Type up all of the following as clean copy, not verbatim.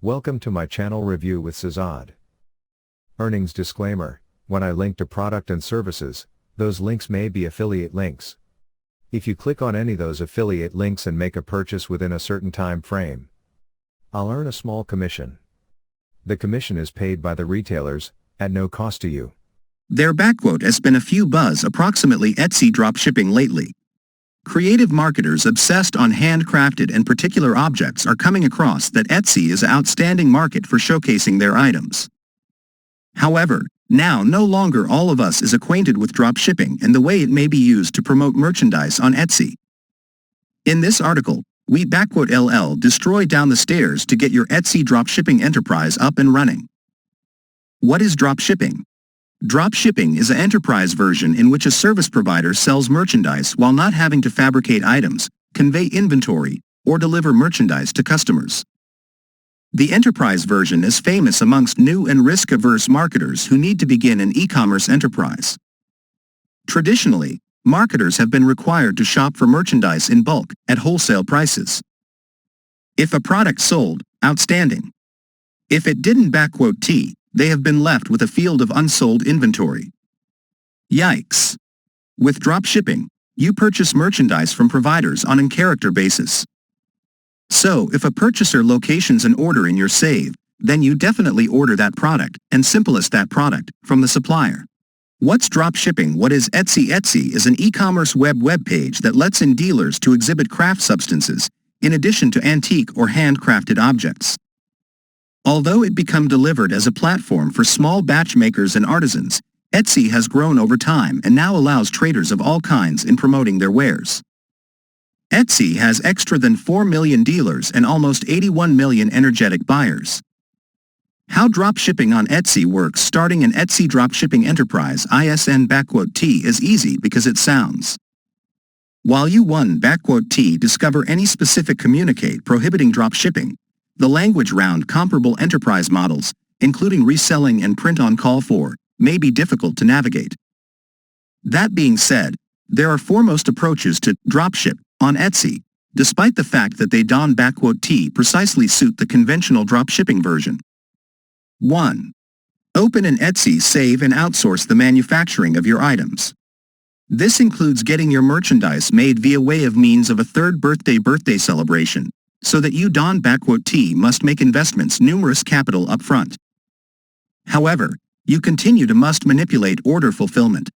Welcome to my channel review with Sazad. Earnings disclaimer: when I link to product and services, those links may be affiliate links. If you click on any of those affiliate links and make a purchase within a certain time frame, I'll earn a small commission. The commission is paid by the retailers, at no cost to you. Their backquote has been a few buzz approximately Etsy dropshipping lately. Creative marketers obsessed on handcrafted and particular objects are coming across that Etsy is an outstanding market for showcasing their items. However, now no longer all of us is acquainted with dropshipping and the way it may be used to promote merchandise on Etsy. In this article, we destroy down the stairs to get your Etsy dropshipping enterprise up and running. What is dropshipping? Dropshipping is an enterprise version in which a service provider sells merchandise while not having to fabricate items, convey inventory, or deliver merchandise to customers. The enterprise version is famous amongst new and risk-averse marketers who need to begin an e-commerce enterprise. Traditionally, marketers have been required to shop for merchandise in bulk at wholesale prices. If a product sold, outstanding. If it didn't, they have been left with a field of unsold inventory. Yikes! With dropshipping, you purchase merchandise from providers on a character basis. So if a purchaser locations an order in your save, then you definitely order that product, and simplest that product, from the supplier. What's dropshipping? What is Etsy? Etsy is an e-commerce web page that lets in dealers to exhibit craft substances, in addition to antique or handcrafted objects. Although it became delivered as a platform for small batch makers and artisans, Etsy has grown over time and now allows traders of all kinds in promoting their wares. Etsy has extra than 4 million dealers and almost 81 million energetic buyers. How dropshipping on Etsy works. Starting an Etsy dropshipping enterprise (ISN) is easy because it sounds. While you discover any specific communicate prohibiting dropshipping, the language round comparable enterprise models, including reselling and print on call for, may be difficult to navigate. That being said, there are foremost approaches to dropship on Etsy, despite the fact that they don't precisely suit the conventional dropshipping version. 1. Open an Etsy save and outsource the manufacturing of your items. This includes getting your merchandise made via way of means of a third birthday celebration, so that you must make investments numerous capital upfront. However, you continue to must manipulate order fulfillment.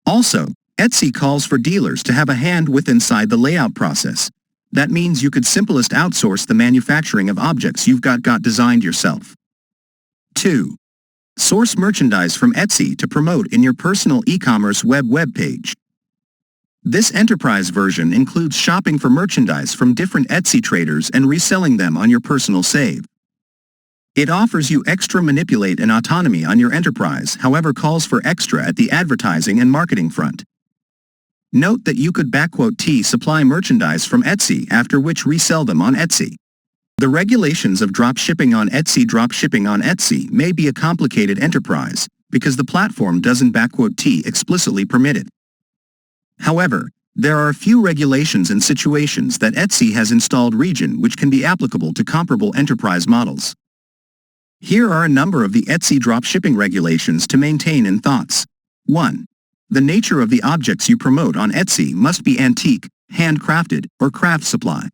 Also, Etsy calls for dealers to have a hand with inside the layout process. That means you could simplest outsource the manufacturing of objects you've got designed yourself. 2. Source merchandise from Etsy to promote in your personal e-commerce web page. This enterprise version includes shopping for merchandise from different Etsy traders and reselling them on your personal save. It offers you extra manipulate and autonomy on your enterprise, however calls for extra at the advertising and marketing front. Note that you could supply merchandise from Etsy after which resell them on Etsy. The regulations of dropshipping on Etsy may be a complicated enterprise because the platform doesn't explicitly permit it. However, there are a few regulations and situations that Etsy has installed region which can be applicable to comparable enterprise models. Here are a number of the Etsy dropshipping regulations to maintain in thoughts. 1. The nature of the objects you promote on Etsy must be antique, handcrafted, or craft supply.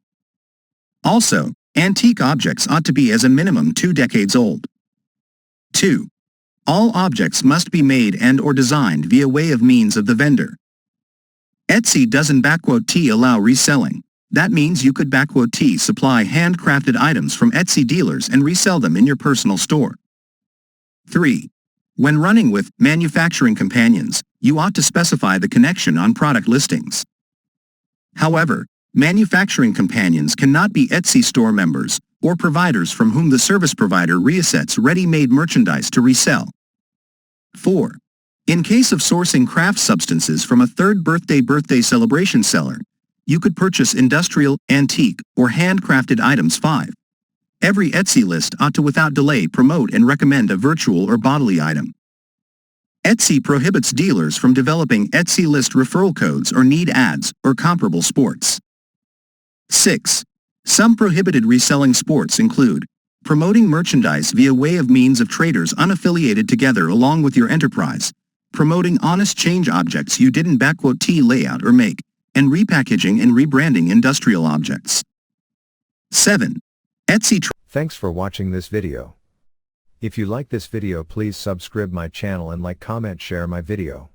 Also, antique objects ought to be as a minimum 2 decades old. 2. All objects must be made and or designed via way of means of the vendor. Etsy doesn't allow reselling. That means you could supply handcrafted items from Etsy dealers and resell them in your personal store. 3. When running with manufacturing companions, you ought to specify the connection on product listings. However, manufacturing companions cannot be Etsy store members or providers from whom the service provider resets ready-made merchandise to resell. 4. In case of sourcing craft substances from a third birthday celebration seller, you could purchase industrial, antique, or handcrafted items. 5. Every Etsy list ought to without delay promote and recommend a virtual or bodily item. Etsy prohibits dealers from developing Etsy list referral codes or need ads or comparable sports. 6. Some prohibited reselling sports include Promoting merchandise via way of means of traders unaffiliated together along with your enterprise. Promoting honest change objects you didn't _t layout or make, and repackaging and rebranding industrial objects. 7. Etsy. Thanks for watching this video. If you like this video, please subscribe my channel and like, comment, share my video.